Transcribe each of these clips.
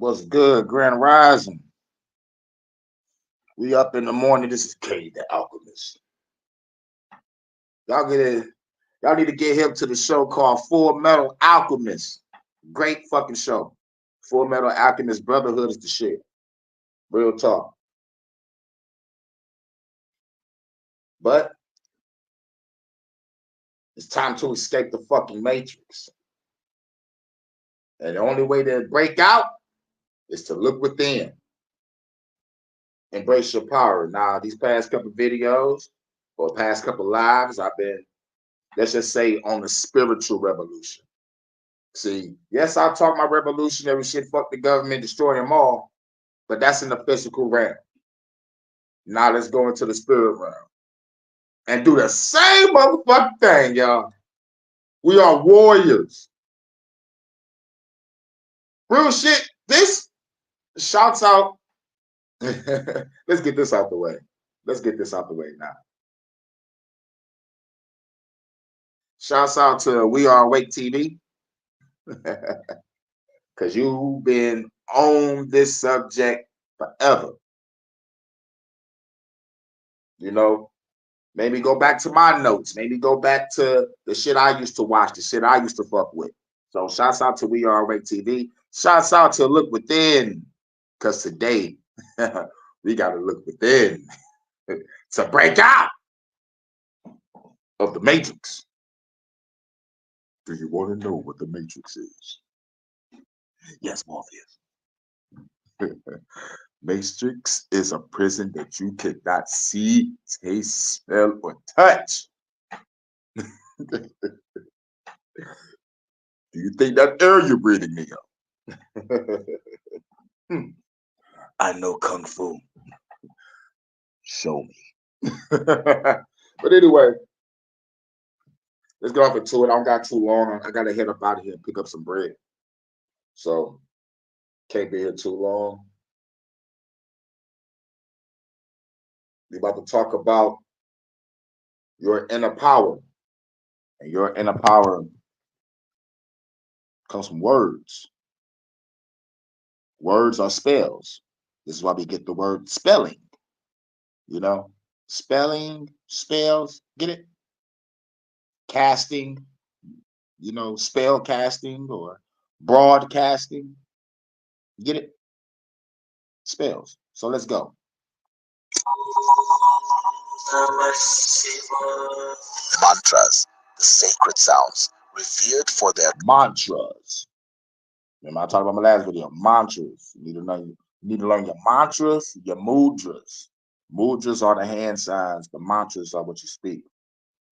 What's good, Grand Rising? We up in the morning. This is K, the Alchemist. Y'all get it. Y'all need to get him to the show called Full Metal Alchemist. Great fucking show. Full Metal Alchemist Brotherhood is the shit. Real talk. But it's time to escape the fucking matrix. And the only way to break out is to look within. Embrace your power. Now, these past couple videos or past couple lives, I've been, let's just say, on the spiritual revolution. See, yes, I talk my revolutionary shit, fuck the government, destroy them all, but that's in the physical realm. Now let's go into the spirit realm and do the same motherfucking thing, y'all. We are warriors. Real shit. This shouts out. Let's get this out the way. Let's get this out the way now. Shouts out to We Are Awake TV. Because you've been on this subject forever. You know, maybe go back to my notes. Maybe go back to the shit I used to watch, the shit I used to fuck with. So shouts out to We Are Awake TV. Shouts out to Look Within. Because today, we got to look within to break out of the matrix. Do you want to know what the matrix is? Yes, Morpheus. Matrix is a prison that you cannot see, taste, smell, or touch. Do you think that air you're breathing, nigga? I know Kung Fu. Show me. But anyway, let's get off into it. I don't got too long. I got to head up out of here and pick up some bread. So, can't be here too long. We're about to talk about your inner power. And your inner power comes from words. Words are spells. This is why we get the word spelling. You know, spelling, spells, get it? Casting, you know, spell casting or broadcasting. Get it? Spells. So let's go. Mantras, the sacred sounds, revered for their Mantras. Remember, I talked about my last video. Mantras. You need to learn your mantras, your mudras. Mudras are the hand signs. The mantras are what you speak.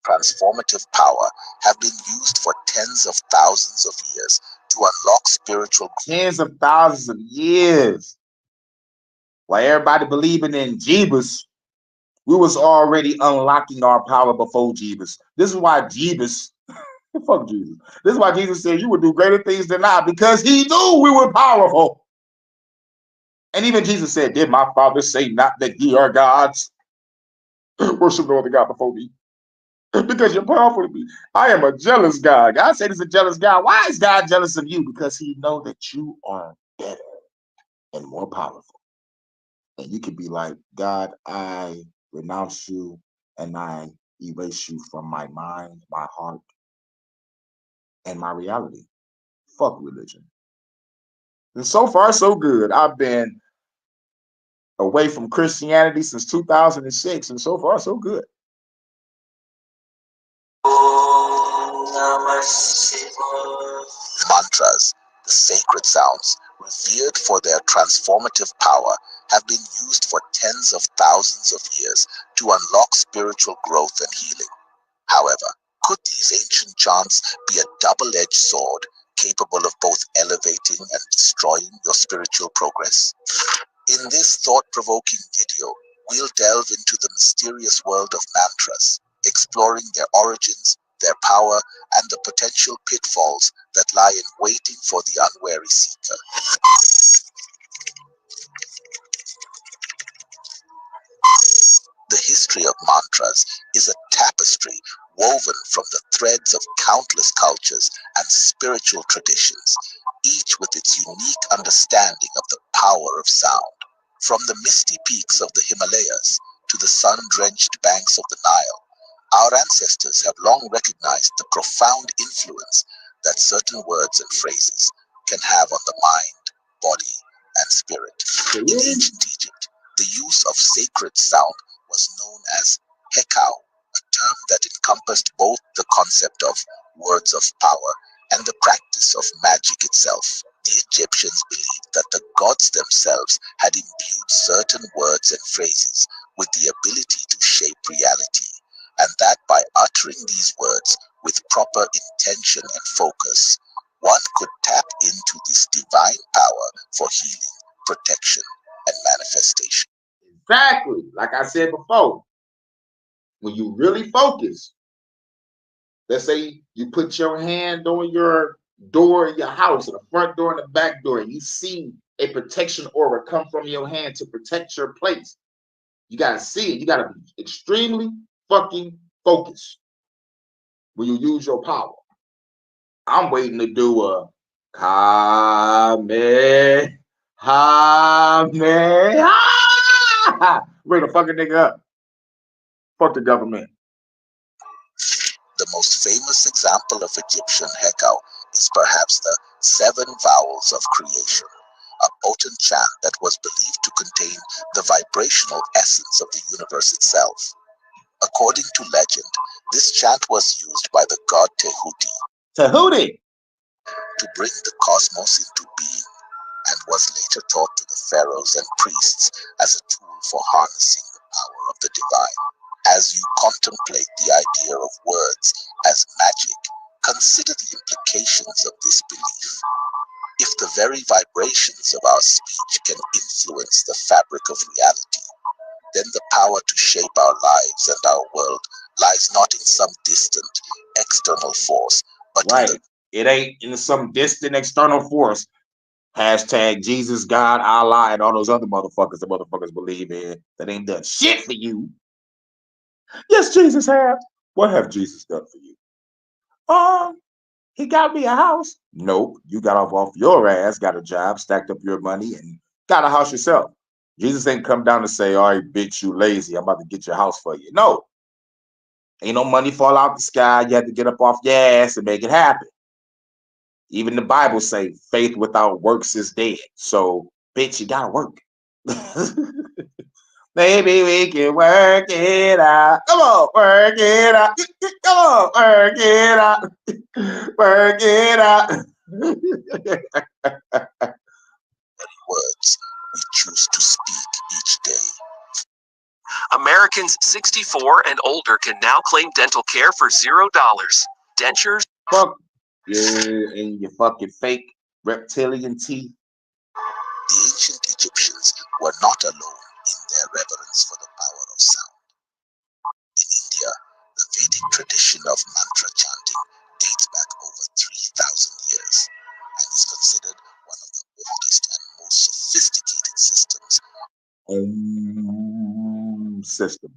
transformative power have been used for tens of thousands of years to unlock spiritual Tens of thousands of years. While everybody believing in Jeebus, we was already unlocking our power before Jeebus. This is why Jeebus, fuck Jesus. This is why Jesus said you would do greater things than I, because he knew we were powerful. And even Jesus said, did my father say not that ye are gods? Worship no other God before me. Because you're powerful to me. I am a jealous God. God said he's a jealous God. Why is God jealous of you? Because he know that you are better and more powerful. And you could be like, God, I renounce you and I erase you from my mind, my heart, and my reality. Fuck religion. And so far, so good. I've been away from Christianity since 2006, and so far, so good. mantras, the sacred sounds, revered for their transformative power, have been used for tens of thousands of years to unlock spiritual growth and healing. However, could these ancient chants be a double-edged sword capable of both elevating and destroying your spiritual progress? In this thought-provoking video, we'll delve into the mysterious world of mantras, exploring their origins, their power, and the potential pitfalls that lie in waiting for the unwary seeker. The history of mantras is a tapestry woven from the threads of countless cultures and spiritual traditions, each with its unique understanding of the power of sound. From the misty peaks of the Himalayas to the sun-drenched banks of the Nile, our ancestors have long recognized the profound influence that certain words and phrases can have on the mind, body, and spirit. In ancient Egypt, the use of sacred sound was known as hekau, a term that encompassed both the concept of words of power and the practice of magic itself. The Egyptians believed that the gods themselves had imbued certain words and phrases with the ability to shape reality, and that by uttering these words with proper intention and focus, one could tap into this divine power for healing, protection, and manifestation. Exactly. Like I said before, when you really focus, let's say you put your hand on your door in your house, the front door and the back door, and you see a protection aura come from your hand to protect your place. You gotta see it. You gotta be extremely fucking focused when you use your power. I'm waiting to do a Kame, Hame, bring the fucking nigga up. Fuck the government. The most famous example of Egyptian hekau is perhaps the seven vowels of creation, a potent chant that was believed to contain the vibrational essence of the universe itself. According to legend, this chant was used by the god Tehuti Tahuti. to bring the cosmos into being, and was later taught to the pharaohs and priests as a tool for harnessing the power of the divine. As you contemplate the idea of words as magic, consider the implications of this belief. If the very vibrations of our speech can influence the fabric of reality, then the power to shape our lives and our world lies not in some distant external force, but in Right. the It ain't in some distant external force. Hashtag Jesus, God, Allah, and all those other motherfuckers the motherfuckers believe in that ain't done shit for you. Yes, Jesus have. What have Jesus done for you? He got me a house. Nope. You got off your ass, got a job, stacked up your money, and got a house yourself. Jesus ain't come down to say, all right, bitch, you lazy. I'm about to get your house for you. No. Ain't no money fall out the sky. You have to get up off your ass and make it happen. Even the Bible say faith without works is dead. So, bitch, you gotta work. Maybe we can work it out. Come on, work it out. Come on, work it out. Work it out. words we choose to speak each day. Americans 64 and older can now claim dental care for $0. Dentures. Fuck you and your fucking fake reptilian teeth. The ancient Egyptians were not alone in their reverence for the power of sound. In India, the Vedic tradition of mantra chanting dates back over 3,000 years and is considered one of the oldest and most sophisticated systems System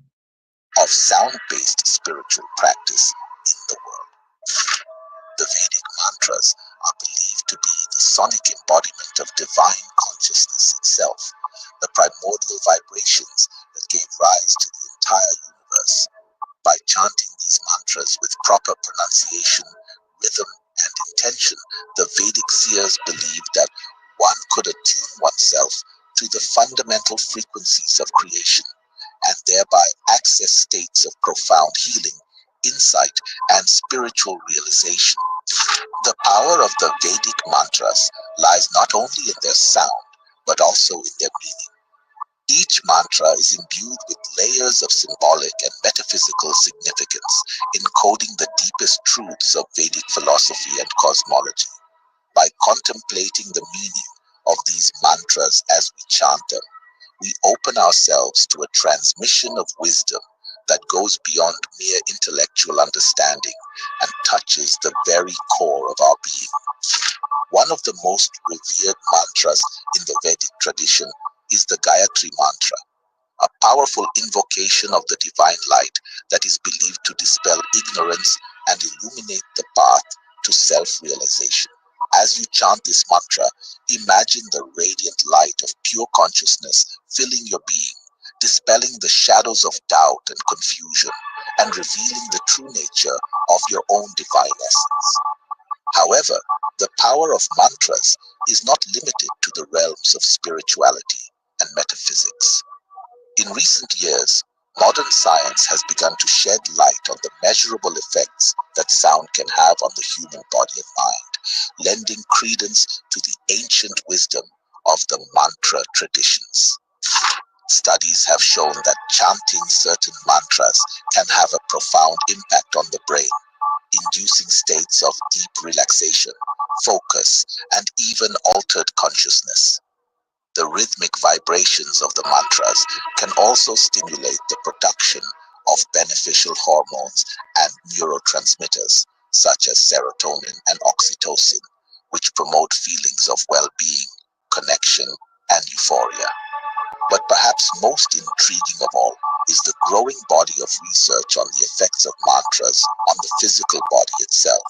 of sound-based spiritual practice in the world. The Vedic mantras are believed to be the sonic embodiment of divine consciousness itself, the primordial vibrations that gave rise to the entire universe. By chanting these mantras with proper pronunciation, rhythm, and intention, the Vedic seers believed that one could attune oneself to the fundamental frequencies of creation and thereby access states of profound healing, insight, and spiritual realization. The power of the Vedic mantras lies not only in their sound, but also in their meaning. Each mantra is imbued with layers of symbolic and metaphysical significance, encoding the deepest truths of Vedic philosophy and cosmology. By contemplating the meaning of these mantras as we chant them, we open ourselves to a transmission of wisdom that goes beyond mere intellectual understanding and touches the very core of our being. One of the most revered mantras in the Vedic tradition is the Gayatri mantra. a powerful invocation of the divine light that is believed to dispel ignorance and illuminate the path to self-realization. As you chant this mantra, imagine the radiant light of pure consciousness filling your being, dispelling the shadows of doubt and confusion, and revealing the true nature of your own divine essence. However, the power of mantras is not limited to the realms of spirituality and metaphysics. In recent years, modern science has begun to shed light on the measurable effects that sound can have on the human body and mind, lending credence to the ancient wisdom of the mantra traditions. Studies have shown that chanting certain mantras can have a profound impact on the brain, inducing states of deep relaxation, focus, and even altered consciousness. The rhythmic vibrations of the mantras can also stimulate the production of beneficial hormones and neurotransmitters such as serotonin and oxytocin, which promote feelings of well-being, connection, and euphoria. But perhaps most intriguing of all is the growing body of research on the effects of mantras on the physical body itself.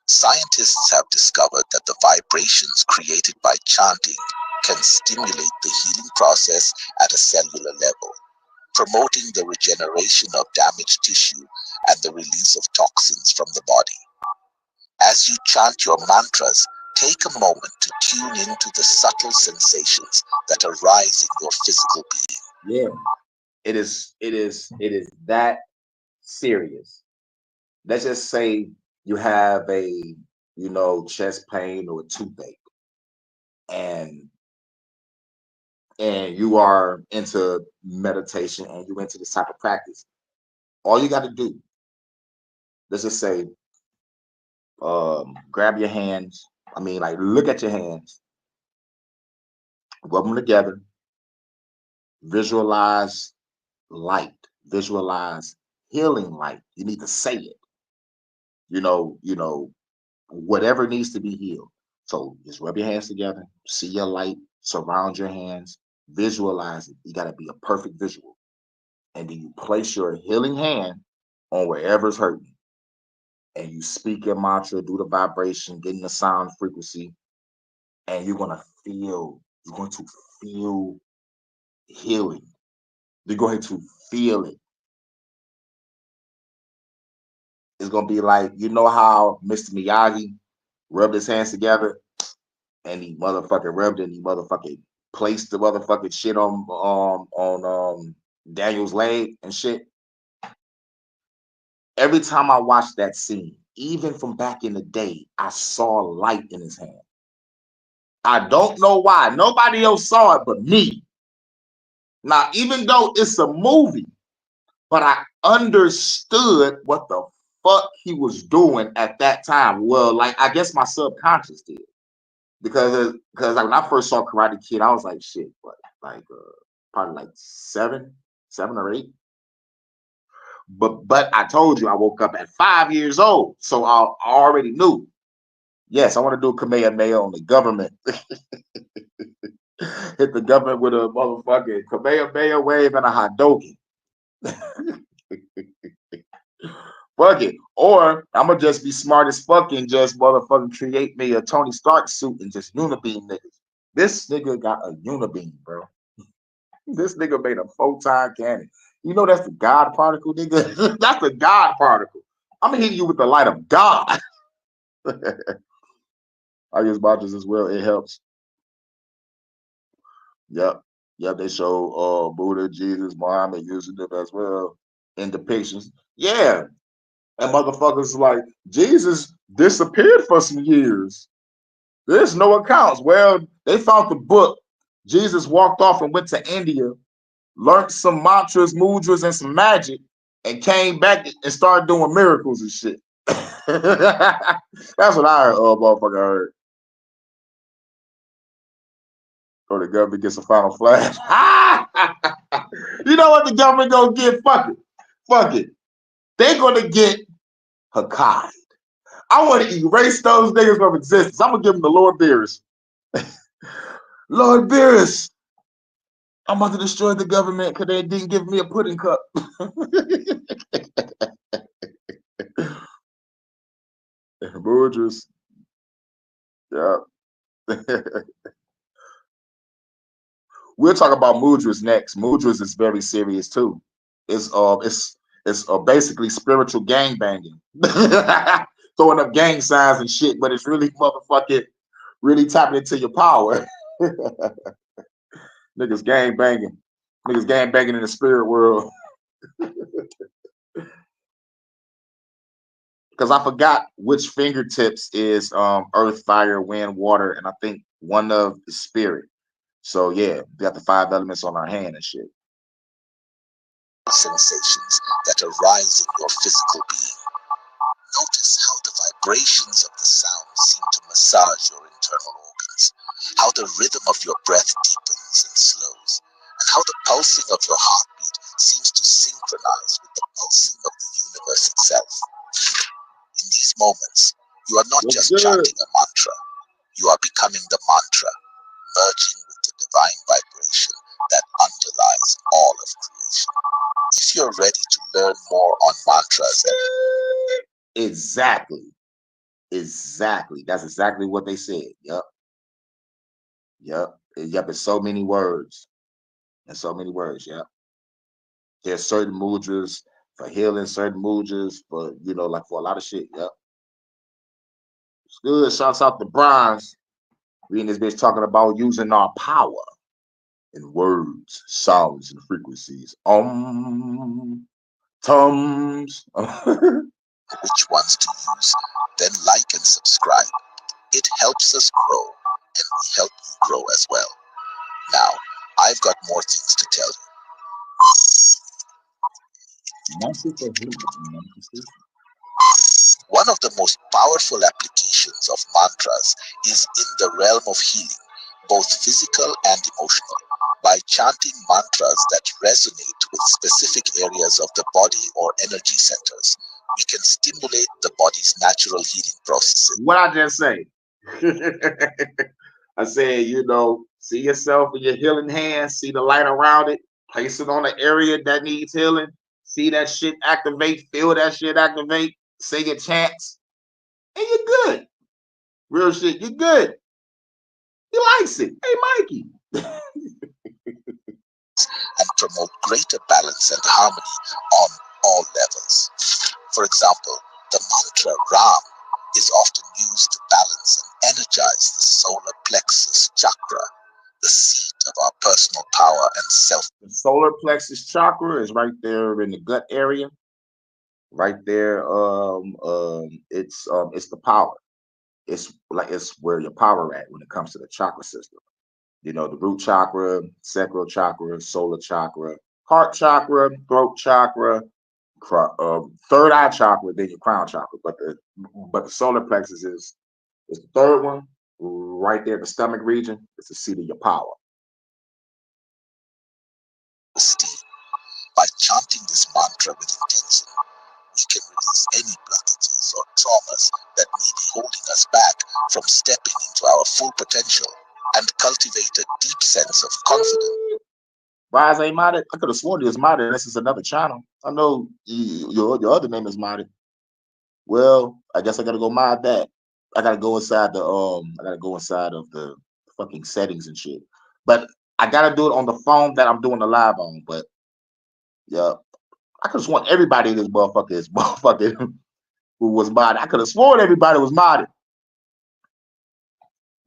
Scientists have discovered that the vibrations created by chanting can stimulate the healing process at a cellular level, promoting the regeneration of damaged tissue and the release of toxins from the body. As you chant your mantras, take a moment to tune into the subtle sensations that arise in your physical being. Yeah, it is that serious. Let's just say you have a chest pain or a toothache, and you are into meditation and you into this type of practice. All you got to do, let's just say, grab your hands. I mean, like, look at your hands, rub them together, visualize light, visualize healing light. You need to say it. Whatever needs to be healed. So just rub your hands together, see your light, surround your hands, visualize it. You got to be a perfect visual. And then you place your healing hand on wherever's hurting. And you speak your mantra, do the vibration, get in the sound frequency, and you're going to feel healing. You're going to feel it. It's going to be like, how Mr. Miyagi rubbed his hands together and he motherfucking rubbed it and he motherfucking placed the motherfucking shit on Daniel's leg and shit. Every time I watched that scene, even from back in the day, I saw light in his hand. I don't know why. Nobody else saw it but me. Now, even though it's a movie, but I understood what the fuck he was doing at that time. Well, like, I guess my subconscious did. Because like when I first saw Karate Kid, I was like, shit, what? Like probably like seven or eight. But I told you I woke up at 5 years old, so I already knew. Yes, I want to do a Kamehameha on the government. Hit the government with a motherfucking Kamehameha wave and a Hadouken. Fuck it. Or I'm gonna just be smart as fuck and just motherfucking create me a Tony Stark suit and just unibeam niggas. This nigga got a unibeam, bro. This nigga made a photon cannon. You know that's the God particle, nigga. That's the God particle. I'm gonna hit you with the light of God. I use mantras as well. It helps. Yep. Yep. They show Buddha, Jesus, Muhammad using them as well in depictions. Yeah. And motherfuckers like Jesus disappeared for some years. There's no accounts. Well, they found the book. Jesus walked off and went to India, learned some mantras, mudras, and some magic, and came back and started doing miracles and shit. That's what I heard. Motherfucker heard. Or the government gets a final flash. You know what the government gonna get? Fuck it. Fuck it. They're gonna get Hakai. I want to erase those niggas from existence. I'm gonna give them to Lord Beerus. Lord Beerus, I'm about to destroy the government because they didn't give me a pudding cup. Mudras. Yeah. We'll talk about mudras next. Mudras is very serious too. It's basically spiritual gang banging. Throwing up gang signs and shit, but it's really motherfucking really tapping into your power. Niggas gang banging. Niggas gang banging in the spirit world. Because I forgot which fingertips is earth, fire, wind, water, and I think one of is spirit. So yeah, we got the 5 elements on our hand and shit. Sensations that arise in your physical being. Notice how the vibrations of the sound seem to massage your internal organs, how the rhythm of your breath deepens and slows, and how the pulsing of your heartbeat seems to synchronize with the pulsing of the universe itself. In these moments, you are not just chanting a mantra, you are becoming the mantra, merging with the divine vibration that underlies all of creation. If you're ready to learn more on mantras, Exactly. That's exactly what they said. Yep. It's so many words. And so many words. Yep. There's certain mudras for healing, certain mudras for like for a lot of shit. Yep. It's good. Shouts out to Bronze. Reading this bitch talking about using our power in words, sounds, and frequencies. Tums. which ones to use, then like and subscribe. It helps us grow, and we help you grow as well. Now, I've got more things to tell you. One of the most powerful applications of mantras is in the realm of healing, both physical and emotional. By chanting mantras that resonate with specific areas of the body or energy centers, we can stimulate the body's natural healing processes. What I just say? I said, see yourself in your healing hands, see the light around it, place it on the area that needs healing, see that shit activate, feel that shit activate, say your chants, and you're good. Real shit, you're good. He likes it. Hey, Mikey. And promote greater balance and harmony on all levels. For example, the mantra Ram is often used to balance and energize the solar plexus chakra, the seat of our personal power and self. The solar plexus chakra is right there in the gut area. Right there, it's the power. It's where your power at when it comes to the chakra system. The root chakra, sacral chakra, solar chakra, heart chakra, throat chakra, third eye chakra, then your crown chakra. But the solar plexus is the third one, right there, the stomach region. It's the seat of your power. By chanting this mantra with intention, we can release any blockages or traumas that may be holding us back from stepping into our full potential and cultivate a deep sense of confidence. Rise ain't modded. I could have sworn he was modded. This is another channel. I know your other name is modded. Well, I guess I gotta go mod that. I gotta go inside of the fucking settings and shit. But I gotta do it on the phone that I'm doing the live on. But yeah, I could have sworn everybody in this motherfucker is motherfucking who was modded. I could have sworn everybody was modded.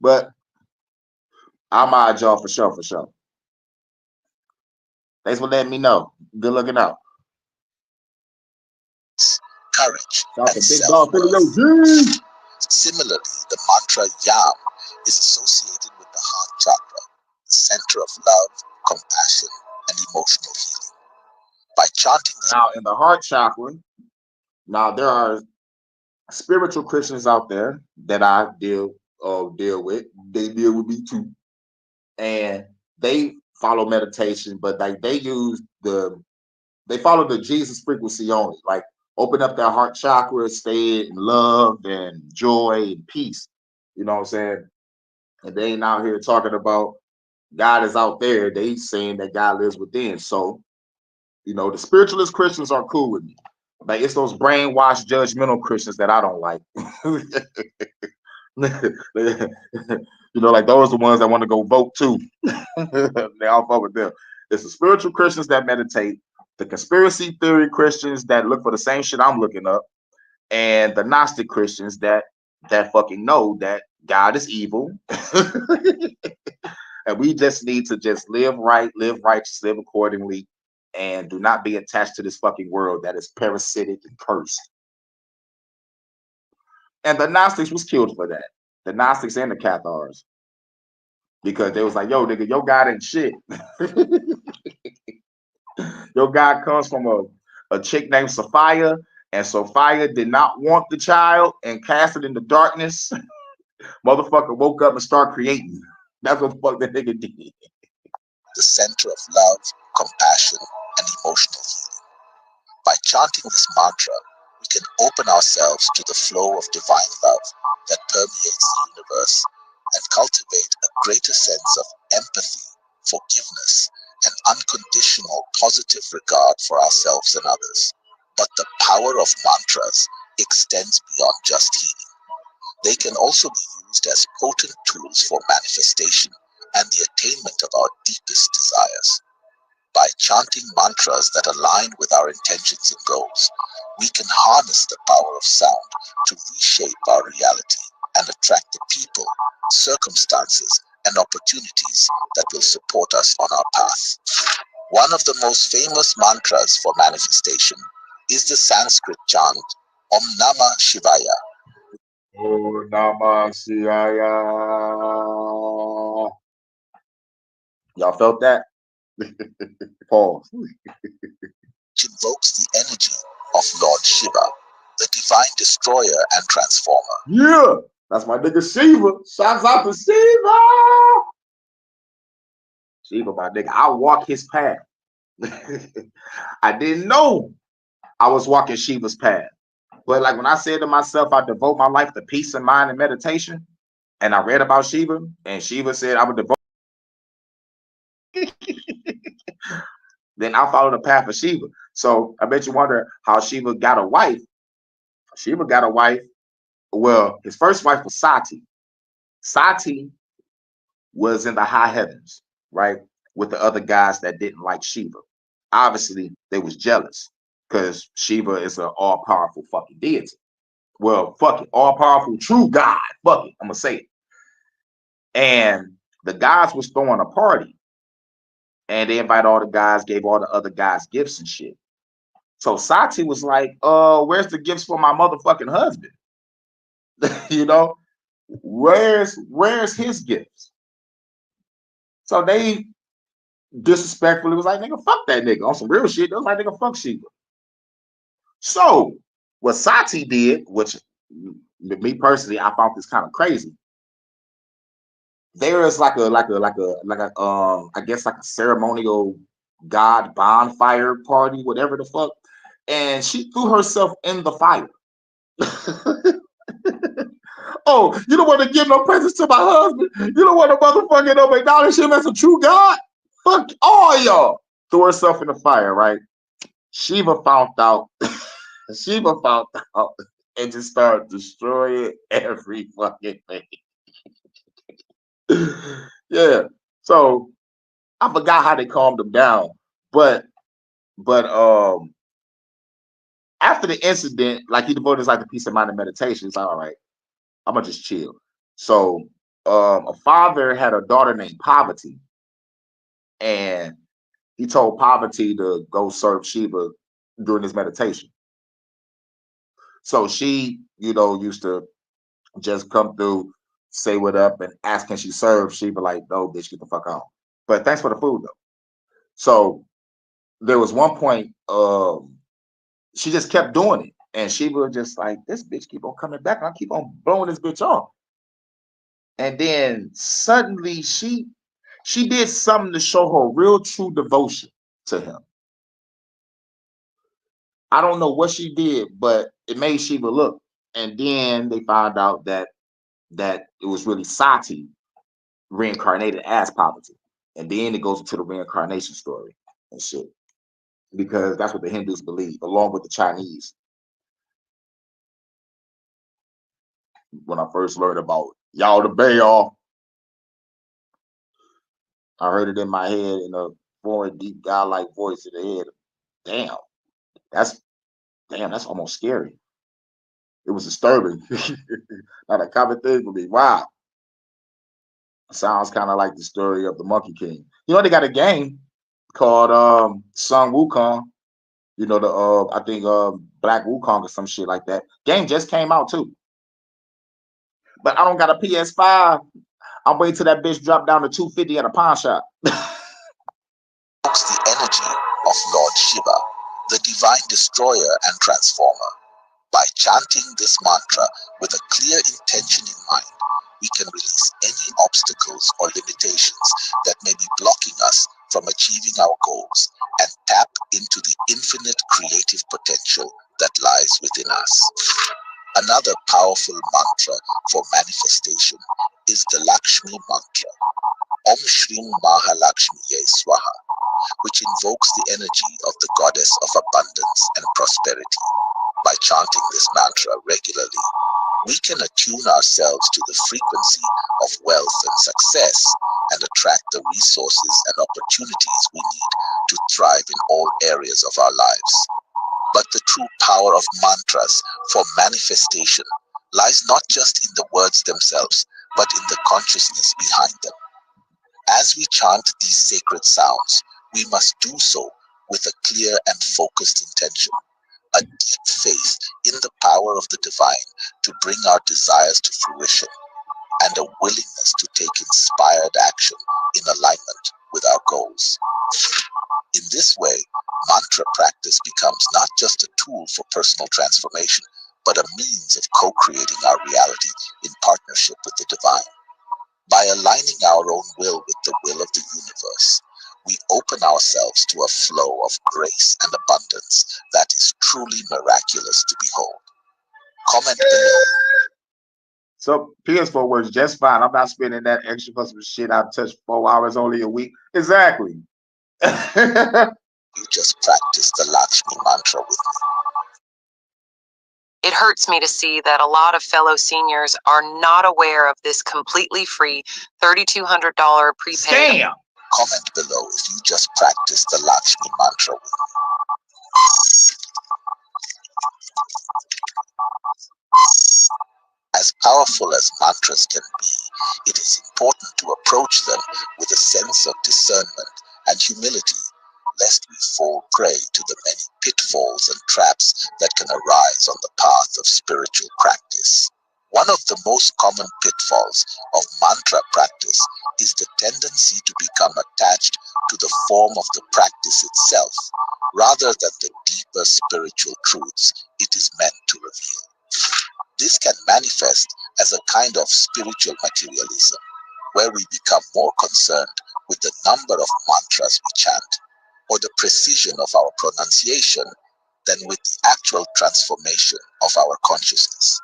But I'll mod y'all for sure, for sure. Thanks for letting me know. Good looking out. Courage and self-worth. Similarly, the mantra Yam is associated with the heart chakra, the center of love, compassion, and emotional healing. By chanting this now in the heart chakra, now there are spiritual Christians out there that I deal with. They deal with me too, and they follow meditation, but like they follow the Jesus frequency only. Like open up their heart chakra, stay in love and joy and peace. You know what I'm saying? And they ain't out here talking about God is out there. They saying that God lives within. So, the spiritualist Christians are cool with me. Like, it's those brainwashed, judgmental Christians that I don't like. Like those are the ones that want to go vote too. They all fuck with them. It's the spiritual Christians that meditate, the conspiracy theory Christians that look for the same shit I'm looking up, and the Gnostic Christians that fucking know that God is evil. And we just need to just live right, live righteous, live accordingly, and do not be attached to this fucking world that is parasitic and cursed. And the Gnostics was killed for that. The Gnostics and the Cathars. Because they was like, yo, nigga, your God ain't shit. Your God comes from a chick named Sophia, and Sophia did not want the child and cast it into darkness. Motherfucker woke up and started creating. That's what the fuck that nigga did. The center of love, compassion, and emotional healing. By chanting this mantra, we can open ourselves to the flow of divine love that permeates the universe and cultivate a greater sense of empathy, forgiveness, and unconditional positive regard for ourselves and others. But the power of mantras extends beyond just healing. They can also be used as potent tools for manifestation and the attainment of our deepest desires. By chanting mantras that align with our intentions and goals, we can harness the power of sound to reshape our reality and attract the people, circumstances, and opportunities that will support us on our path. One of the most famous mantras for manifestation is the Sanskrit chant Om Namah Shivaya. Om Namah Shivaya. Y'all felt that? Pause. Which invokes the energy of Lord Shiva, the divine destroyer and transformer. Yeah, that's my nigga Shiva. Shouts out to Shiva. Shiva, my nigga. I walk his path. I didn't know I was walking Shiva's path. But like when I said to myself, I devote my life to peace and mind and meditation, and I read about Shiva, and Shiva said I would devote. Then I followed the path of Shiva. So I bet you wonder how Shiva got a wife. Shiva got a wife. Well, his first wife was Sati. Sati was in the high heavens, right, with the other guys that didn't like Shiva. Obviously, they was jealous because Shiva is an all-powerful fucking deity. Well, fuck it, all-powerful true God. Fuck it, I'm gonna say it. And the guys was throwing a party, and they invite all the guys, gave all the other guys gifts and shit. So Sati was like, where's the gifts for my motherfucking husband? Where's his gifts? So they disrespectfully was like, nigga, fuck that nigga on some real shit. They was like, nigga, fuck Shiva. So what Sati did, which me personally, I found this kind of crazy. There is like a I guess like a ceremonial god bonfire party, whatever the fuck. And she threw herself in the fire. Oh, you don't want to give no presents to my husband? You don't want to motherfucking acknowledge him as a true God? Fuck all y'all. Threw herself in the fire, right? Shiva found out. Shiva found out and just started destroying every fucking thing. Yeah. So I forgot how they calmed him down. But after the incident, like he devoted his life to peace of mind and meditation. It's like, all right, I'm gonna just chill. So a father had a daughter named Parvati, and he told Parvati to go serve Shiva during his meditation. So she, used to just come through, say what up, and ask can she serve. Shiva like, no, bitch, get the fuck on. But thanks for the food though. So there was one point, she just kept doing it, and Shiva was just like, this bitch keep on coming back, and I keep on blowing this bitch off. And then suddenly she did something to show her real true devotion to him. I don't know what she did, but it made Shiva look. And then they found out that it was really Sati reincarnated as Parvati. And then it goes into the reincarnation story and shit. Because that's what the Hindus believe, along with the Chinese. When I first learned about y'all the Baal, I heard it in my head in a foreign, deep, godlike voice in the head. Damn, that's that's almost scary. It was disturbing. Not a common thing for me. Wow. Sounds kind of like the story of the Monkey King. You know, they got a game called Sun Wukong. You know, the I think Black Wukong or some shit like that. Game just came out too. But I don't got a PS5. I'm waiting till that bitch drop down to 250 at a pawn shop. The energy of Lord Shiva, the divine destroyer and transformer. By chanting this mantra with a clear intention in mind, we can release any obstacles or limitations that may be blocking us from achieving our goals and tap into the infinite creative potential that lies within us. Another powerful mantra for manifestation is the Lakshmi mantra, Om Shrim Mahalakshmiye Swaha, which invokes the energy of the goddess of abundance and prosperity. By chanting this mantra regularly, we can attune ourselves to the frequency of wealth and success and attract the resources and opportunities we need to thrive in all areas of our lives. But the true power of mantras for manifestation lies not just in the words themselves, but in the consciousness behind them. As we chant these sacred sounds, we must do so with a clear and focused intention, a deep faith in the power of the divine to bring our desires to fruition, and a willingness to take inspired action in alignment with our goals. In this way, mantra practice becomes not just a tool for personal transformation, but a means of co-creating our reality in partnership with the divine. By aligning our own will with the will of the universe, we open ourselves to a flow of grace and abundance that is truly miraculous to behold. Comment below. So PS4 works just fine. I'm not spending that extra for some shit I've touched 4 hours only a week. Exactly. You just practice the Lakshmi mantra with me. It hurts me to see that a lot of fellow seniors are not aware of this completely free $3,200 prepaid. Scam. Comment below if you just practice the Lakshmi mantra with me. As powerful as mantras can be, it is important to approach them with a sense of discernment and humility, lest we fall prey to the many pitfalls and traps that can arise on the path of spiritual practice. One of the most common pitfalls of mantra practice is the tendency to become attached to the form of the practice itself, rather than the deeper spiritual truths it is meant to reveal. This can manifest as a kind of spiritual materialism, where we become more concerned with the number of mantras we chant or the precision of our pronunciation than with the actual transformation of our consciousness.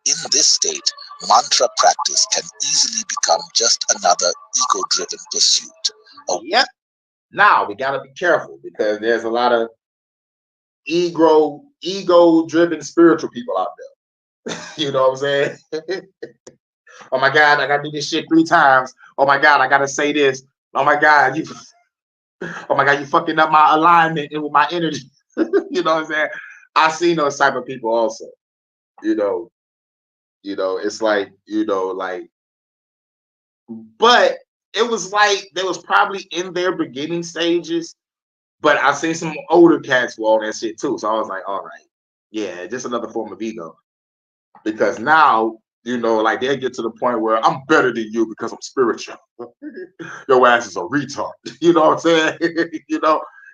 In this state, mantra practice can easily become just another ego-driven pursuit. Yep. Now we gotta be careful because there's a lot of ego-driven spiritual people out there. You know what I'm saying? Oh my God, I gotta do this shit 3 times. Oh my God, I gotta say this. Oh my God, you fucking up my alignment and with my energy. You know what I'm saying? I've seen those type of people also. You know, it's like, but it was like they was probably in their beginning stages, but I've seen some older cats with all that shit too. So I was like, all right, yeah, just another form of ego. Because now, like they'll get to the point where I'm better than you because I'm spiritual. Your ass is a retard. You know what I'm saying?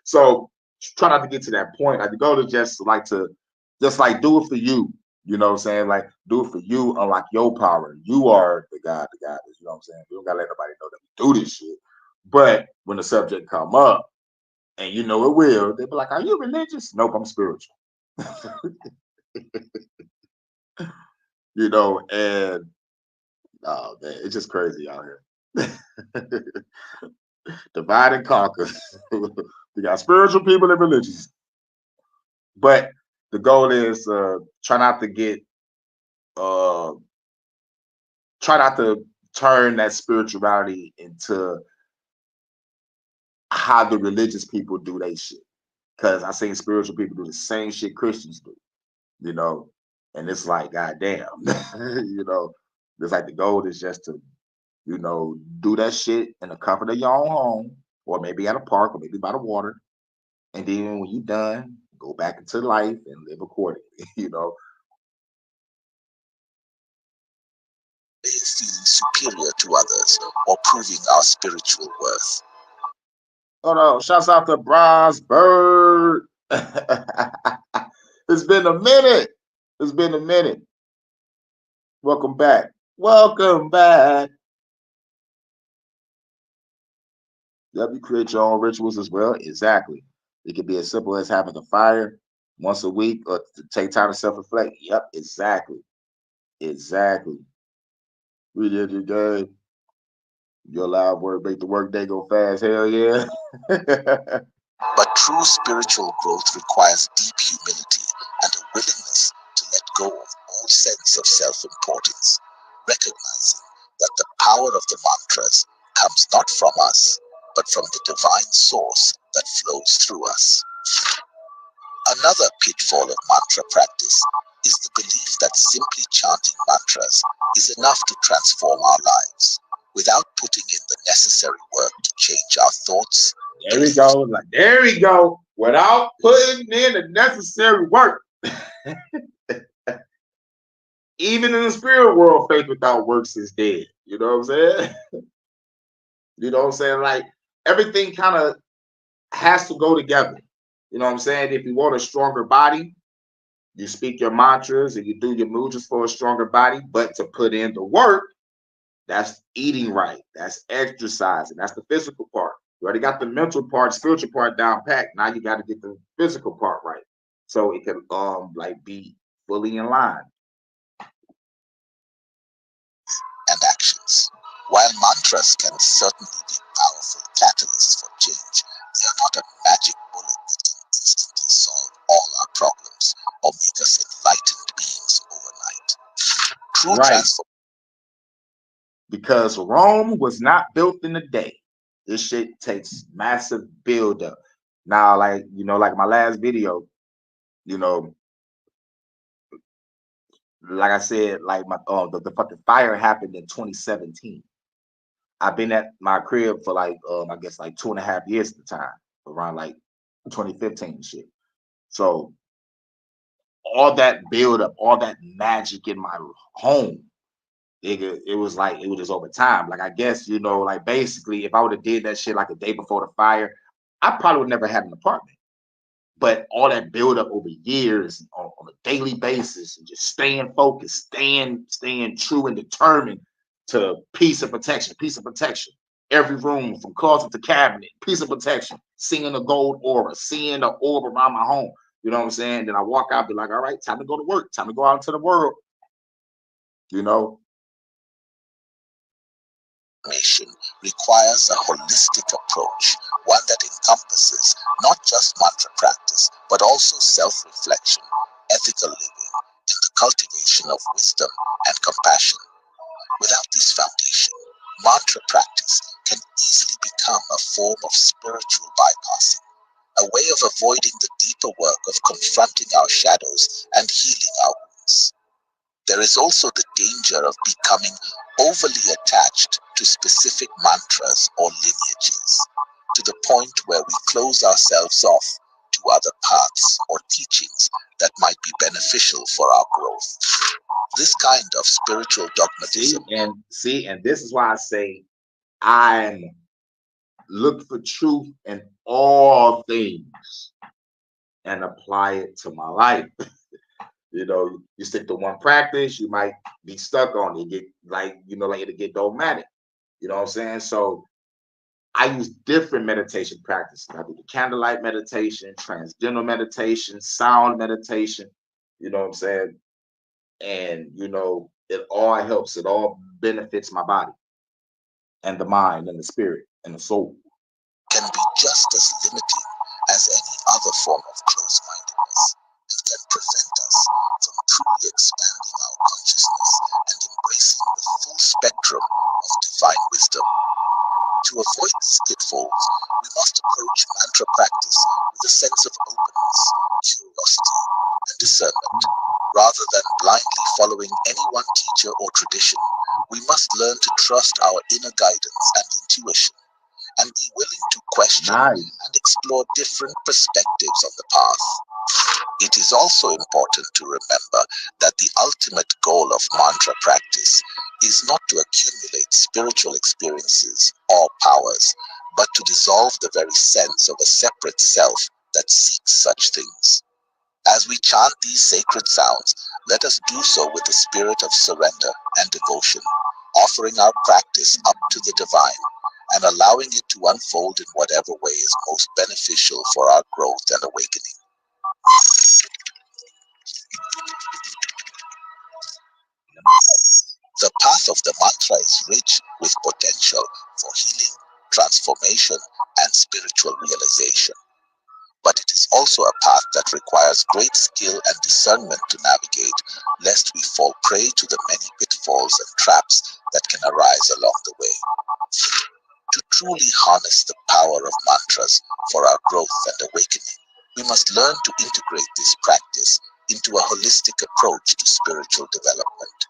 So try not to get to that point. Like the goal is just like do it for you. You know what I'm saying? Like do it for you, unlock your power. You are the God, the goddess. You know what I'm saying? We don't gotta let nobody know that we do this shit. But when the subject come up, and it will, they be like, "Are you religious?" Nope, I'm spiritual. And oh man, it's just crazy out here. Divide and conquer. We got spiritual people and religious. But the goal is try not to get uh try not to turn that spirituality into how the religious people do they shit. Because I seen spiritual people do the same shit Christians do, you know, and it's like, goddamn, you know, it's like the goal is just to, you know, do that shit in the comfort of your own home, or maybe at a park, or maybe by the water, and then when you're done, go back into life and live accordingly, you know. Feeling superior to others or proving our spiritual worth. Oh no, shouts out to Bronze Bird. It's been a minute. It's been a minute. Welcome back. Welcome back. Yep, you create your own rituals as well. Exactly. It could be as simple as having a fire once a week or to take time to self-reflect. Yep, exactly. Exactly. We did it today. Your loud word make the work day go fast. Hell yeah. But true spiritual growth requires deep humility and a willingness to let go of all sense of self-importance, recognizing that the power of the mantras comes not from us, but from the divine source that flows through us. Another pitfall of mantra practice is the belief that simply chanting mantras is enough to transform our lives, without putting in the necessary work to change our thoughts. There we go. Like, there we go. Without putting in the necessary work. Even in the spirit world, faith without works is dead. You know what I'm saying? You know what I'm saying? Like, everything kind of has to go together. You know what I'm saying? If you want a stronger body, you speak your mantras and you do your mudras for a stronger body. But to put in the work, that's eating right. That's exercising. That's the physical part. You already got the mental part, spiritual part down packed. Now you got to get the physical part right, so it can like be fully in line. And actions. While mantras can certainly be powerful catalysts for change, they are not a magic bullet that can instantly solve all our problems or make us enlightened beings overnight. True Right. transformation. Because Rome was not built in a day. This shit takes massive build up. Now, like, you know, like my last video, you know, like I said, like my the fucking fire happened in 2017. I've been at my crib for like I guess like 2.5 years at the time, around like 2015 and shit. So all that build up, all that magic in my home, it was like it was just over time. Like, I guess, you know, like basically if I would have did that shit like a day before the fire, I probably would never had an apartment. But all that build up over years on a daily basis and just staying focused, staying true and determined to peace and protection, peace and protection. Every room from closet to cabinet, peace and protection. Seeing a gold aura, seeing the orb around my home. You know what I'm saying? Then I walk out, be like, all right, time to go to work, time to go out into the world. You know, Transformation requires a holistic approach, one that encompasses not just mantra practice, but also self-reflection, ethical living, and the cultivation of wisdom and compassion. Without this foundation, mantra practice can easily become a form of spiritual bypassing, a way of avoiding the deeper work of confronting our shadows and healing our wounds. There is also the danger of becoming overly attached to specific mantras or lineages, to the point where we close ourselves off to other paths or teachings that might be beneficial for our growth. This kind of spiritual dogmatism. And this is why I say I'm looking for truth in all things and apply it to my life. You know, you stick to one practice, you might be stuck on it. Get like, you know, like it'll get dogmatic. You know what I'm saying? So I use different meditation practices. I do the candlelight meditation, transcendental meditation, sound meditation. You know what I'm saying? And you know, it all helps. It all benefits my body and the mind and the spirit and the soul. can be just as limiting as any other form of close-mindedness and can prevent us from truly expanding our consciousness and embracing the full spectrum of divine wisdom. To avoid these pitfalls, we must approach mantra practice with a sense of openness, curiosity, and discernment. Rather than blindly following any one teacher or tradition, we must learn to trust our inner guidance and intuition, and be willing to question and explore different perspectives on the path. It is also important to remember that the ultimate goal of mantra practice is not to accumulate spiritual experiences or powers, but to dissolve the very sense of a separate self that seeks such things. As we chant these sacred sounds, let us do so with a spirit of surrender and devotion, offering our practice up to the divine and allowing it to unfold in whatever way is most beneficial for our growth and awakening. The path of the mantra is rich with potential for healing, transformation, and spiritual realization. But it is also a path that requires great skill and discernment to navigate, lest we fall prey to the many pitfalls and traps that can arise along the way. To truly harness the power of mantras for our growth and awakening, we must learn to integrate this practice into a holistic approach to spiritual development,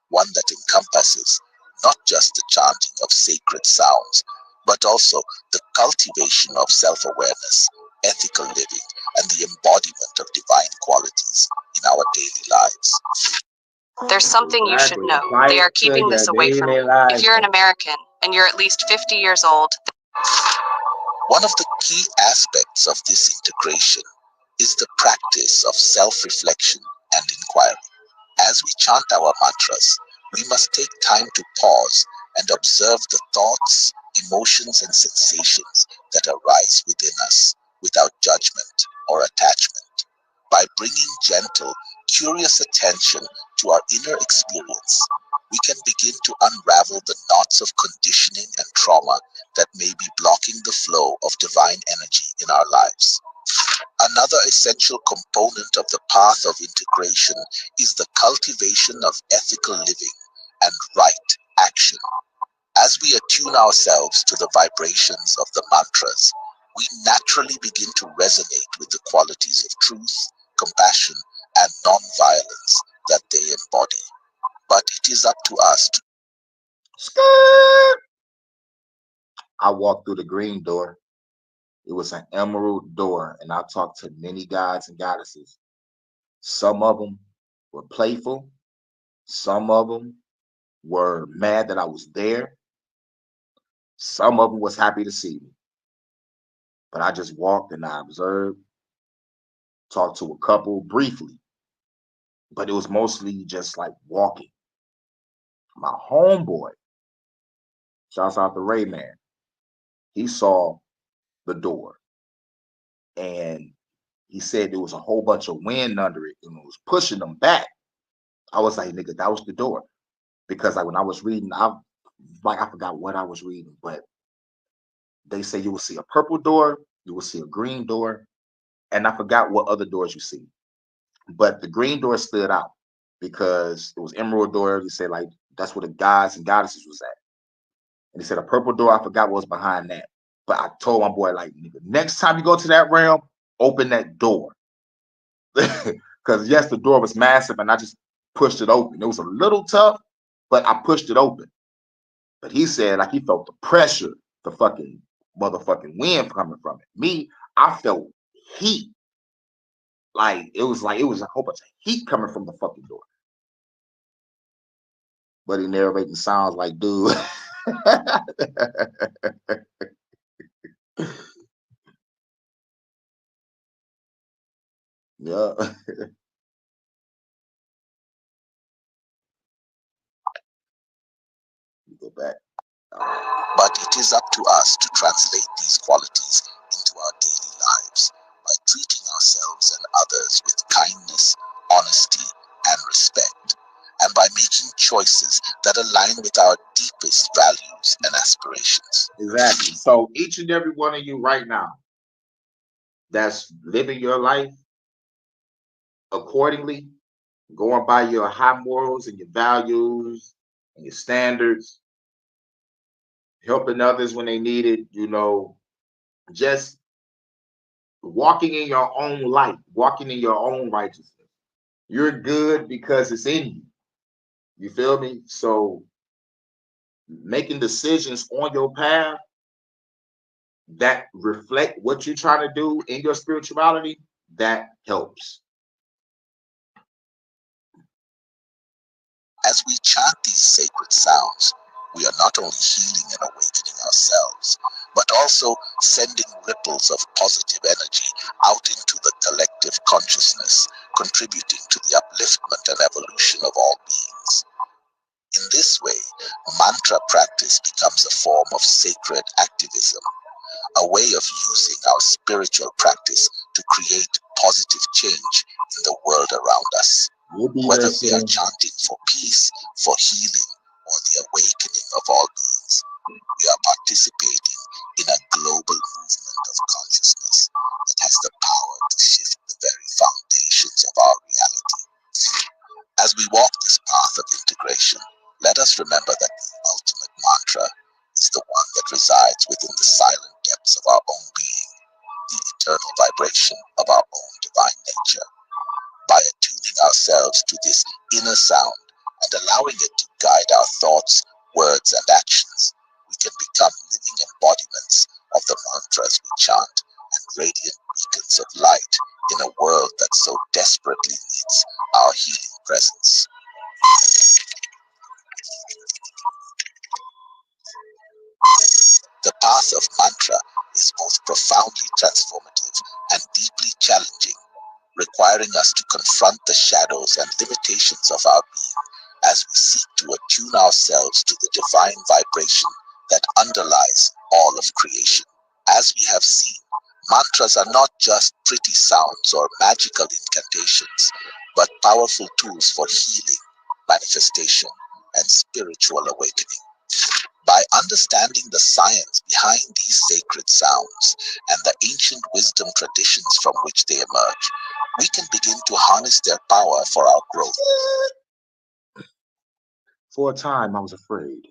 one that encompasses not just the chanting of sacred sounds, but also the cultivation of self-awareness, ethical living, and the embodiment of divine qualities in our daily lives. There's something you should know. They are keeping this away from you. If you're an American and you're at least 50 years old. One of the key aspects of this integration is the practice of self-reflection and inquiry. As we chant our mantras, we must take time to pause and observe the thoughts, emotions, and sensations that arise within us without judgment or attachment. By bringing gentle, curious attention to our inner experience, we can begin to unravel the knots of conditioning and trauma that may be blocking the flow of divine energy in our lives. Another essential component of the path of integration is the cultivation of ethical living and right action. As we attune ourselves to the vibrations of the mantras, we naturally begin to resonate with the qualities of truth, compassion, and non-violence that they embody. But it is up to us to... I walked through the green door. It was an emerald door, and I talked to many gods and goddesses. Some of them were playful. Some of them were mad that I was there. Some of them was happy to see me. But I just walked and I observed, talked to a couple briefly. But it was mostly just like walking. My homeboy, shouts out to Rayman, he saw the door. And he said there was a whole bunch of wind under it and it was pushing them back. I was like, nigga, that was the door. Because like when I was reading, I forgot what I was reading, but they say you will see a purple door, you will see a green door, and I forgot what other doors you see. But the green door stood out because it was emerald door. He said like that's where the gods and goddesses was at. And he said a purple door, I forgot what was behind that. But I told my boy, like, nigga, next time you go to that realm, open that door. Because yes, the door was massive and I just pushed it open. It was a little tough, but I pushed it open. But he said like he felt the pressure, the fucking motherfucking wind coming from it. Me, I felt heat. Like it was a whole bunch of heat coming from the fucking door. But he narrating sounds like, dude. Yeah. Go back. But it is up to us to translate these qualities into our daily lives by treating ourselves and others with kindness, honesty, and respect, and by making choices that align with our deepest values and aspirations. Exactly. So each and every one of you right now that's living your life accordingly, going by your high morals and your values and your standards, helping others when they need it, just walking in your own light, walking in your own righteousness. You're good because it's in you. You feel me? So making decisions on your path that reflect what you're trying to do in your spirituality, that helps. As we chant these sacred sounds, we are not only healing and awakening ourselves, but also sending ripples of positive energy out into the collective consciousness, contributing to the upliftment and evolution of all beings. In this way, mantra practice becomes a form of sacred activism, a way of using our spiritual practice to create positive change in the world around us. Whether we are chanting for peace, for healing, or the awakening of all beings, we are participating in a global movement of consciousness that has the power to shift the very foundations of our reality. As we walk this path of integration, let us remember that the ultimate mantra is the one that resides within the silent depths of our own being, the eternal vibration of our own divine nature. By attuning ourselves to this inner sound and allowing it to guide our thoughts, words, and actions, we can become living embodiments of the mantras we chant and radiant beacons of light in a world that so desperately needs our healing presence. The path of mantra is both profoundly transformative and deeply challenging, requiring us to confront the shadows and limitations of our being as we seek to attune ourselves to the divine vibration that underlies all of creation. As we have seen, mantras are not just pretty sounds or magical incantations, but powerful tools for healing, manifestation, and spiritual awakening. By understanding the science behind these sacred sounds and the ancient wisdom traditions from which they emerge, we can begin to harness their power for our growth. For a time, I was afraid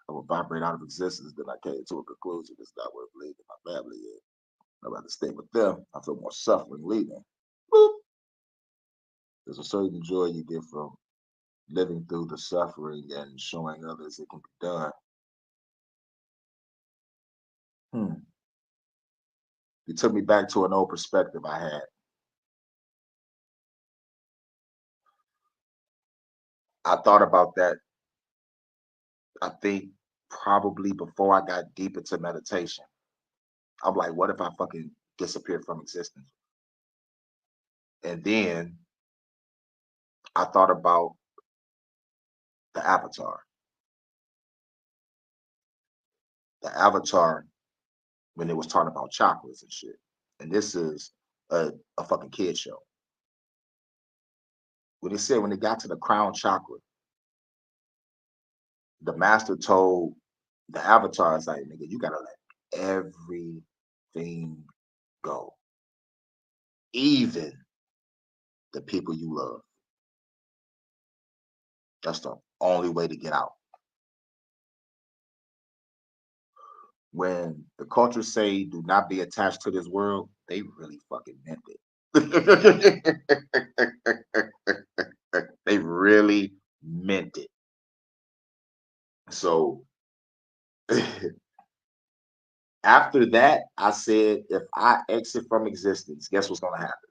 I would vibrate out of existence. Then I came to a conclusion. It's not worth leaving my family in. I'd rather stay with them. I feel more suffering leaving. Boop. There's a certain joy you get from living through the suffering and showing others it can be done. It took me back to an old perspective I had. I thought about that, I think, probably before I got deep into meditation. I'm like, what if I fucking disappeared from existence? And then I thought about the Avatar. The Avatar, when it was talking about chakras and shit. And this is a fucking kid show. When it said when it got to the crown chakra, the master told the Avatar, it's like, nigga, you gotta let everything go. Even the people you love. That's the only way to get out. When the culture say do not be attached to this world, they really fucking meant it. They really meant it. So after that, I said, if I exit from existence, guess what's gonna happen?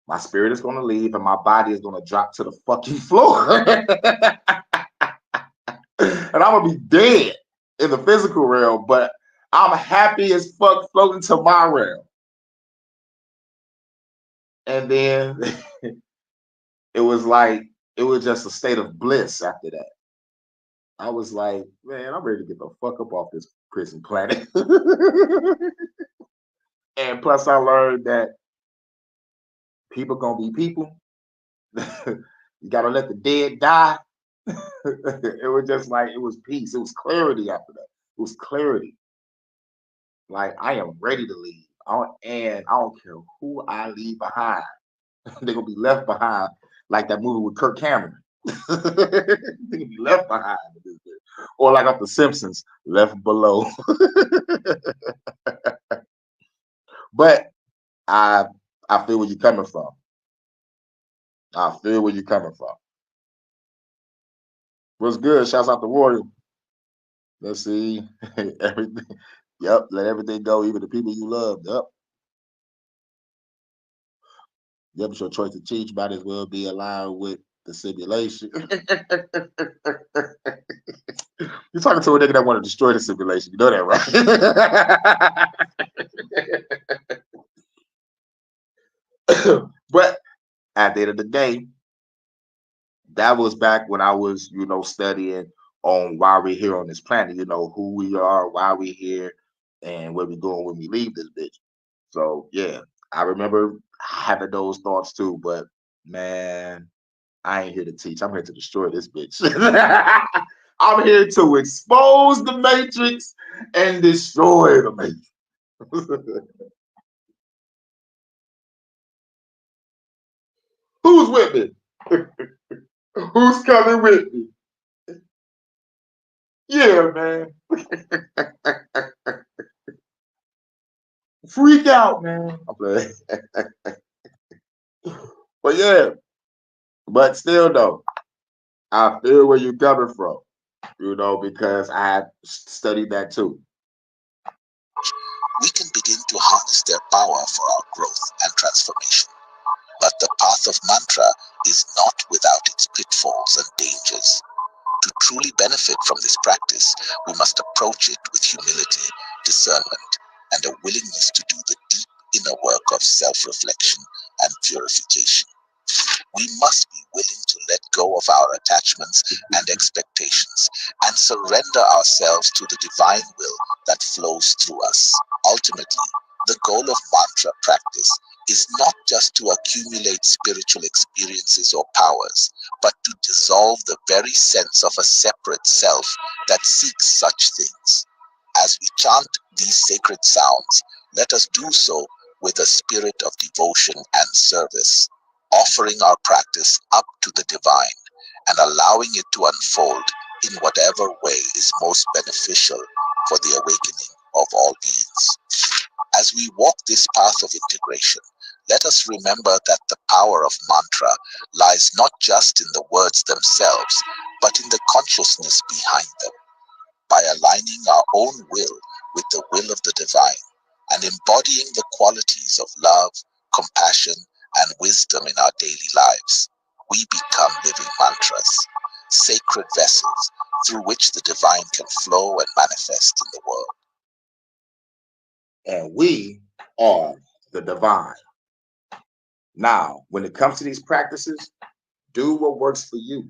My spirit is gonna leave and my body is gonna drop to the fucking floor. And I'm gonna be dead in the physical realm, but I'm happy as fuck floating to my realm. And then it was just a state of bliss after that. I was like, man, I'm ready to get the fuck up off this prison planet. And plus I learned that people gonna be people. You gotta let the dead die. It was just like it was peace. It was clarity after that. It was clarity. Like I am ready to leave. And I don't care who I leave behind. They're gonna be left behind, like that movie with Kirk Cameron. They're gonna be left behind, or like off The Simpsons, left below. But I I feel where you're coming from. I feel where you're coming from. What's good? Shouts out to Warrior. Let's see. Everything. Yep. Let everything go, even the people you love. Yep. Yep. It's your choice to teach. Might as well be aligned with the simulation. You're talking to a nigga that want to destroy the simulation. You know that, right? But at the end of the day, that was back when I was, studying on why we're here on this planet, who we are, why we here, and where we going when we leave this bitch. So yeah, I remember having those thoughts too, but man, I ain't here to teach. I'm here to destroy this bitch. I'm here to expose the matrix and destroy the matrix. Who's with me? Who's coming with me? Yeah, man. Freak out, man. But yeah, but still though, I feel where you're coming from, because I had studied that too. We can begin to harness their power for our growth and transformation. But the path of mantra is not without its pitfalls and dangers. To truly benefit from this practice, we must approach it with humility, discernment, and a willingness to do the deep inner work of self-reflection and purification. We must be willing to let go of our attachments and expectations and surrender ourselves to the divine will that flows through us. Ultimately, the goal of mantra practice is not just to accumulate spiritual experiences or powers, but to dissolve the very sense of a separate self that seeks such things. As we chant these sacred sounds, let us do so with a spirit of devotion and service, offering our practice up to the divine and allowing it to unfold in whatever way is most beneficial for the awakening of all beings. As we walk this path of integration, let us remember that the power of mantra lies not just in the words themselves, but in the consciousness behind them. By aligning our own will with the will of the divine and embodying the qualities of love, compassion, and wisdom in our daily lives, we become living mantras, sacred vessels through which the divine can flow and manifest in the world. And we are the divine. Now, when it comes to these practices, do what works for you.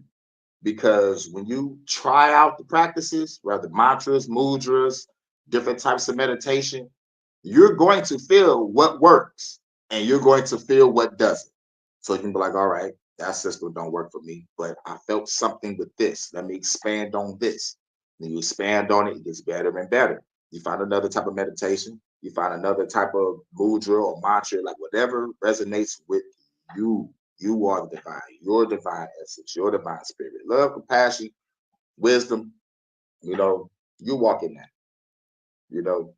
Because when you try out the practices, whether mantras, mudras, different types of meditation, you're going to feel what works and you're going to feel what doesn't. So you can be like, all right, that system don't work for me, but I felt something with this. Let me expand on this. Then you expand on it, it gets better and better. You find another type of meditation, you find another type of mudra or mantra, like whatever resonates with you. You are the divine, your divine essence, your divine spirit. Love, compassion, wisdom, you walk in that. You know,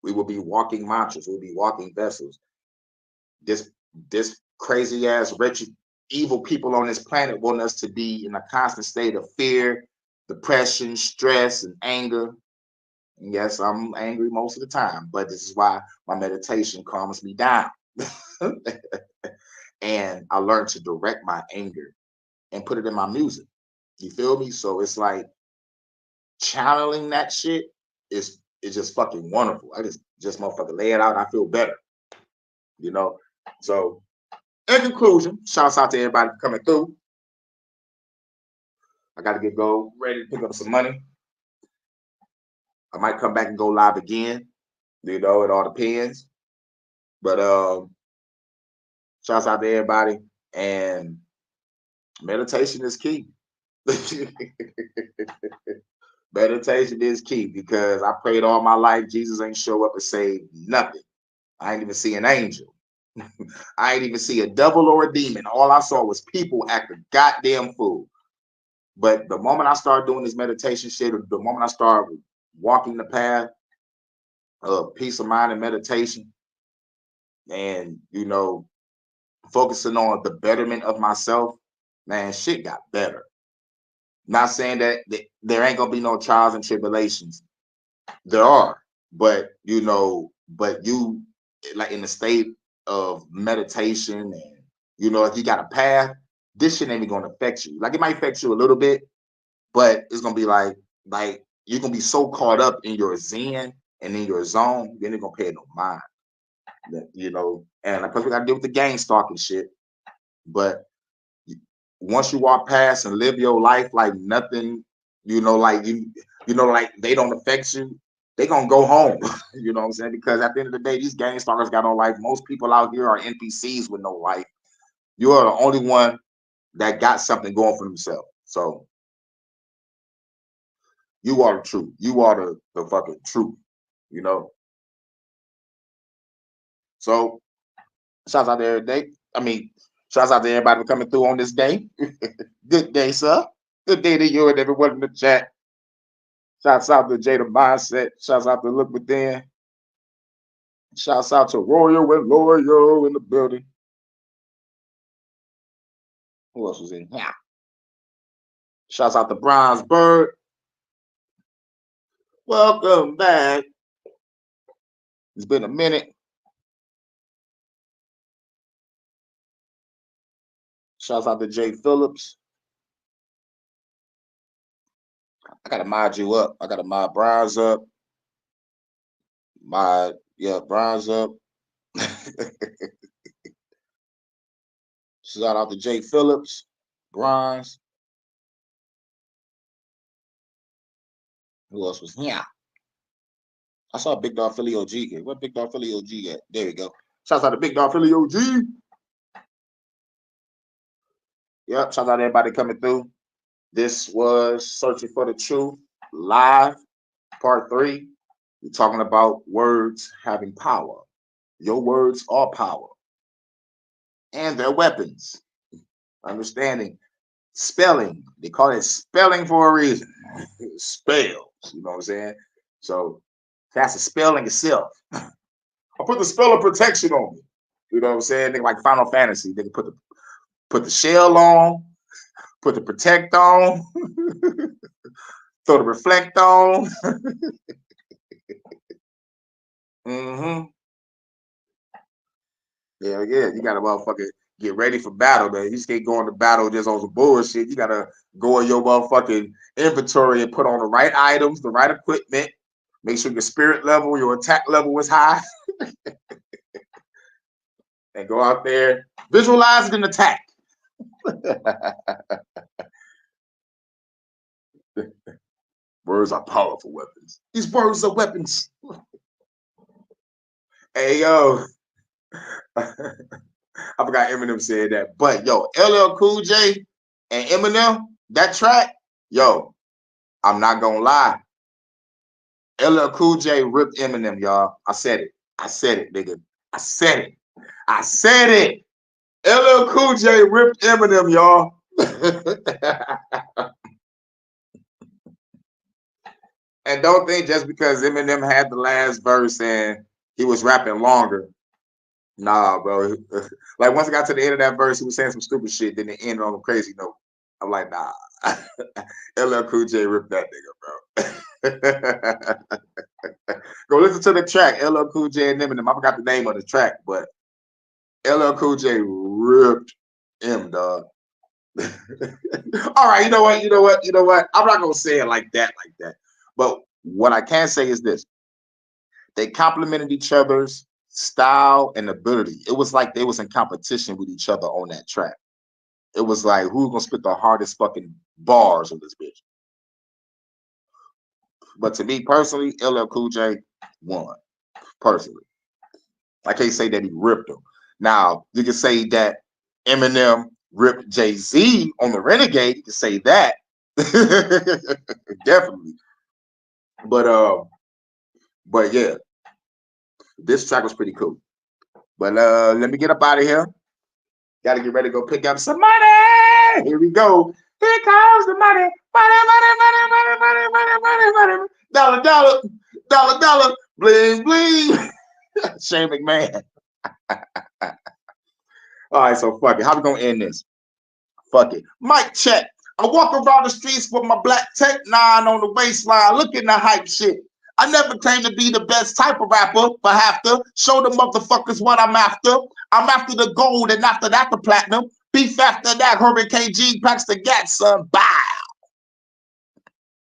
we will be walking mantras, we'll be walking vessels. This crazy ass wretched evil people on this planet want us to be in a constant state of fear, depression, stress, and anger. And yes, I'm angry most of the time, but this is why my meditation calms me down. And I learned to direct my anger and put it in my music. You feel me? So it's like channeling that shit is just fucking wonderful. I just motherfucker lay it out and I feel better. So in conclusion, shouts out to everybody coming through. I gotta go ready to pick up some money. I might come back and go live again. It all depends. But shouts out to everybody. And meditation is key. Meditation is key because I prayed all my life. Jesus ain't show up and say nothing. I ain't even see an angel. I ain't even see a devil or a demon. All I saw was people act a goddamn fool. But the moment I start doing this meditation shit, or the moment I start walking the path of peace of mind and meditation, and focusing on the betterment of myself, man, shit got better. Not saying that there ain't gonna be no trials and tribulations. There are, but but you like in the state of meditation, and if you got a path, this shit ain't gonna affect you. Like it might affect you a little bit, but it's gonna be like you're gonna be so caught up in your zen and in your zone, then you're gonna pay no mind. And of course we gotta deal with the gang stalking shit. But once you walk past and live your life like nothing, like like they don't affect you, they gonna go home. You know what I'm saying? Because at the end of the day, these gang stalkers got no life. Most people out here are NPCs with no life. You are the only one that got something going for themselves. So you are the truth. You are the fucking truth. So shouts out to everybody. Shouts out to everybody coming through on this day. Good day, sir. Good day to you and everyone in the chat. Shouts out to Jada Mindset. Shouts out to Look Within. Shouts out to Royal and Loyal in the building. Who else was in here? Shouts out to Bronze Bird. Welcome back. It's been a minute. Shouts out to Jay Phillips. I gotta mod you up. I gotta mod Bronze up. Bronze up. Shout out to Jay Phillips, Bronze. Who else was here? I saw Big Dog Philly OG here. What Big Dog Philly OG at? There we go. Shouts out to Big Dog Philly OG. Yep, shout out to everybody coming through. This was Searching for the Truth live, part 3. We're talking about words having power. Your words are power. And they're weapons. Understanding. Spelling. They call it spelling for a reason. Spells. You know what I'm saying? So that's a spelling itself. I put the spell of protection on me. You know what I'm saying? They like Final Fantasy. They can put the shell on, put the protect on, throw the reflect on. Yeah, you gotta motherfucker get ready for battle, man. You just can't go into battle just on some bullshit. You gotta go in your motherfucking inventory and put on the right items, the right equipment. Make sure your spirit level, your attack level is high. And go out there, visualize an attack. Words are powerful weapons. These words are weapons. Hey, yo. I forgot Eminem said that. But, yo, LL Cool J and Eminem, that track, yo, I'm not going to lie. LL Cool J ripped Eminem, y'all. I said it, nigga. I said it. LL Cool J ripped Eminem, y'all. And don't think just because Eminem had the last verse and he was rapping longer. Nah, bro. Like once I got to the end of that verse, he was saying some stupid shit. Then it ended on a crazy note. I'm like, nah. LL Cool J ripped that nigga, bro. Go listen to the track, LL Cool J and Eminem. I forgot the name of the track, but LL Cool J ripped him, dog. All right, you know what? I'm not gonna say it like that. But what I can say is this: they complemented each other's style and ability. It was like they was in competition with each other on that track. It was like who's gonna spit the hardest fucking bars on this bitch. But to me personally, LL Cool J won. Personally, I can't say that he ripped him. Now you can say that Eminem ripped Jay-Z on the Renegade. You can say that, Definitely. But yeah, this track was pretty cool. But let me get up out of here. Gotta get ready to go pick up some money. Here we go. Here comes the money. Money, money, money, money, money, money, money, money. Dollar, dollar, dollar, dollar, bling, bling. Shane McMahon. All right, so fuck it. How we gonna end this? Fuck it. Mic check. I walk around the streets with my black Tech 9 on the waistline, looking the hype shit. I never claimed to be the best type of rapper, but have to show the motherfuckers what I'm after. I'm after the gold, and after that the platinum. Beef after that, Hurricane G packs the gat, son. Bow.